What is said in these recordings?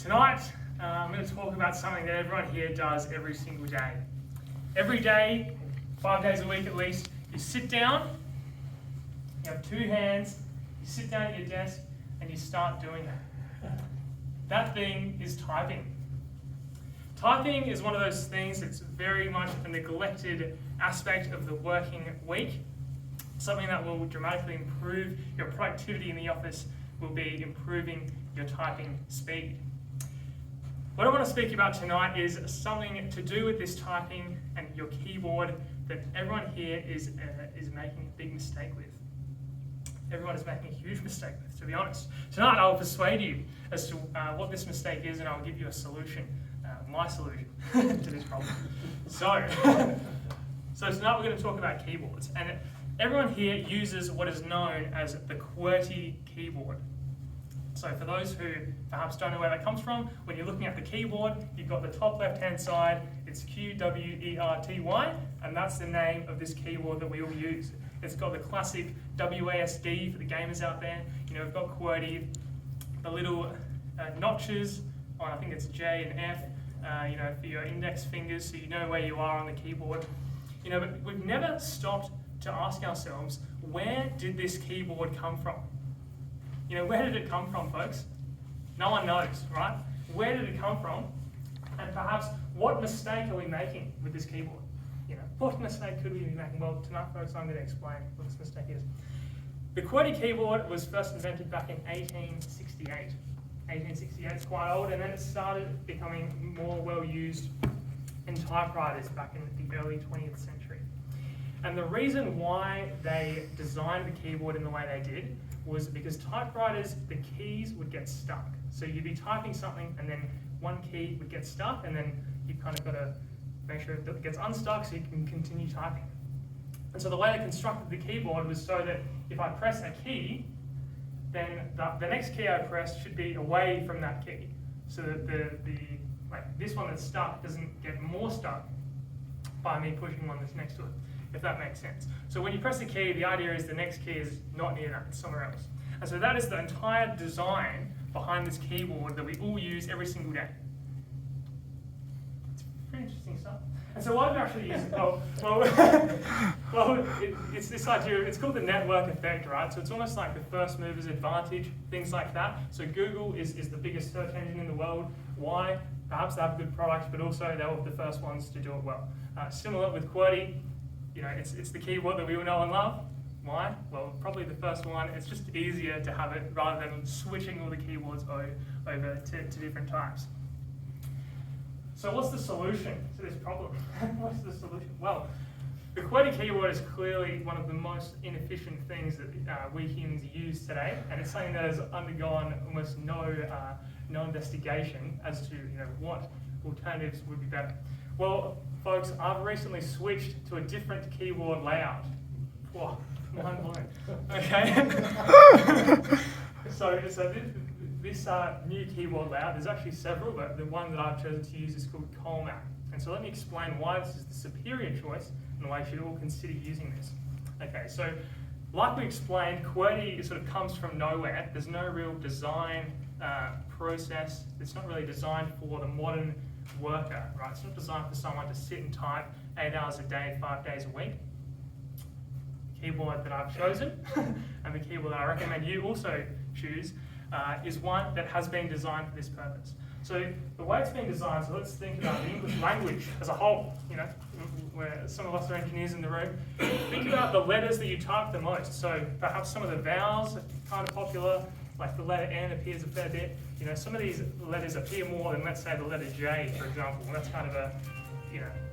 Tonight, I'm going to talk about something that everyone here does every single day. Every day, 5 days a week at least, you sit down, you have two hands, you sit down at your desk, and you start doing it. That thing is typing. Typing is one of those things that's very much a neglected aspect of the working week. Something that will dramatically improve your productivity in the office will be improving your typing speed. What I want to speak about tonight is something to do with this typing and your keyboard that everyone here is making a big mistake with. Everyone is making a huge mistake with, to be honest. Tonight I'll persuade you as to what this mistake is, and I'll give you a solution, my solution to this problem. So tonight we're going to talk about keyboards, and everyone here uses what is known as the QWERTY keyboard. So for those who perhaps don't know where that comes from, when you're looking at the keyboard, you've got the top left-hand side, it's QWERTY, and that's the name of this keyboard that we all use. It's got the classic WASD for the gamers out there. You know, we've got QWERTY, the little notches on, I think it's J and F, for your index fingers, so you know where you are on the keyboard. But we've never stopped to ask ourselves, where did this keyboard come from? Where did it come from, folks? No one knows, right? Where did it come from? And perhaps, what mistake are we making with this keyboard? What mistake could we be making? Well, tonight, folks, I'm going to explain what this mistake is. The QWERTY keyboard was first invented back in 1868. 1868 is quite old, and then it started becoming more well used in typewriters back in the early 20th century. And the reason why they designed the keyboard in the way they did was because typewriters, the keys would get stuck. So you'd be typing something and then one key would get stuck, and then you kind of got to make sure that it gets unstuck so you can continue typing. And so the way they constructed the keyboard was so that if I press a key, then the next key I press should be away from that key, so that this one that's stuck doesn't get more stuck by me pushing one that's next to it, if that makes sense. So when you press a key, the idea is the next key is not near that, it's somewhere else. And so that is the entire design behind this keyboard that we all use every single day. It's pretty interesting stuff. And so what I've actually used, it's this idea, it's called the network effect, right? So it's almost like the first mover's advantage, things like that. So Google is the biggest search engine in the world. Why? Perhaps they have good products, but also they were the first ones to do it well. Similar with QWERTY, it's the keyboard that we all know and love. Why? Well, probably the first one, it's just easier to have it rather than switching all the keyboards over to different types. So what's the solution to this problem? What's the solution? Well, the QWERTY keyboard is clearly one of the most inefficient things that we humans use today, and it's something that has undergone almost no investigation as to what alternatives would be better. Well, folks, I've recently switched to a different keyboard layout. Whoa, mind blown. Okay. So this new keyboard layout, there's actually several, but the one that I've chosen to use is called Colmac. And so let me explain why this is the superior choice and why you should all consider using this. Okay, so like we explained, QWERTY sort of comes from nowhere. There's no real design process. It's not really designed for the modern worker, right? It's not designed for someone to sit and type 8 hours a day, 5 days a week. The keyboard that I've chosen, and the keyboard that I recommend you also choose, is one that has been designed for this purpose. So the way it's been designed, so let's think about the English language as a whole, where some of us are engineers in the room. Think about the letters that you type the most. So perhaps some of the vowels are kind of popular, like the letter N appears a fair bit. Some of these letters appear more than, let's say, the letter J, for example. And that's kind of a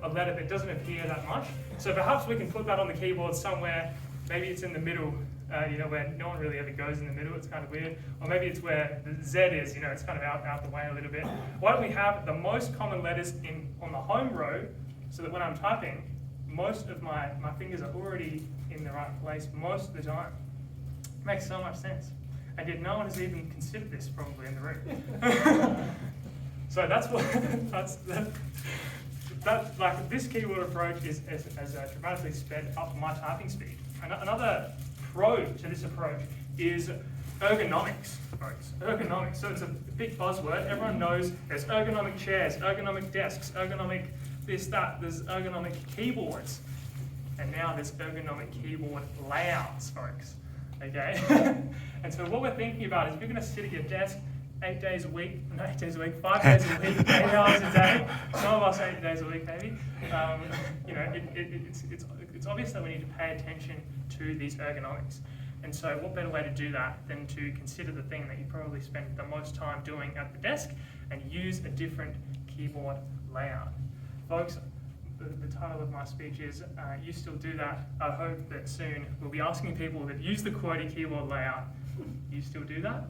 letter that doesn't appear that much. So perhaps we can put that on the keyboard somewhere. Maybe it's in the middle, where no one really ever goes in the middle. It's kind of weird. Or maybe it's where the Z is, it's kind of out the way a little bit. Why don't we have the most common letters on the home row, so that when I'm typing, most of my fingers are already in the right place most of the time. Makes so much sense. And yet no one has even considered this probably in the room. So that's what this keyboard approach has dramatically sped up my typing speed. Another pro to this approach is ergonomics, folks. Ergonomics. So it's a big buzzword. Everyone knows there's ergonomic chairs, ergonomic desks, ergonomic this, that. There's ergonomic keyboards. And now there's ergonomic keyboard layouts, folks. Okay? And so what we're thinking about is if you're going to sit at your desk 5 days a week, 8 hours a day. Some of us 8 days a week, maybe. It's obvious that we need to pay attention to these ergonomics. And so what better way to do that than to consider the thing that you probably spend the most time doing at the desk and use a different keyboard layout. Folks, the title of my speech is You Still Do That. I hope that soon we'll be asking people that use the QWERTY keyboard layout, you still do that?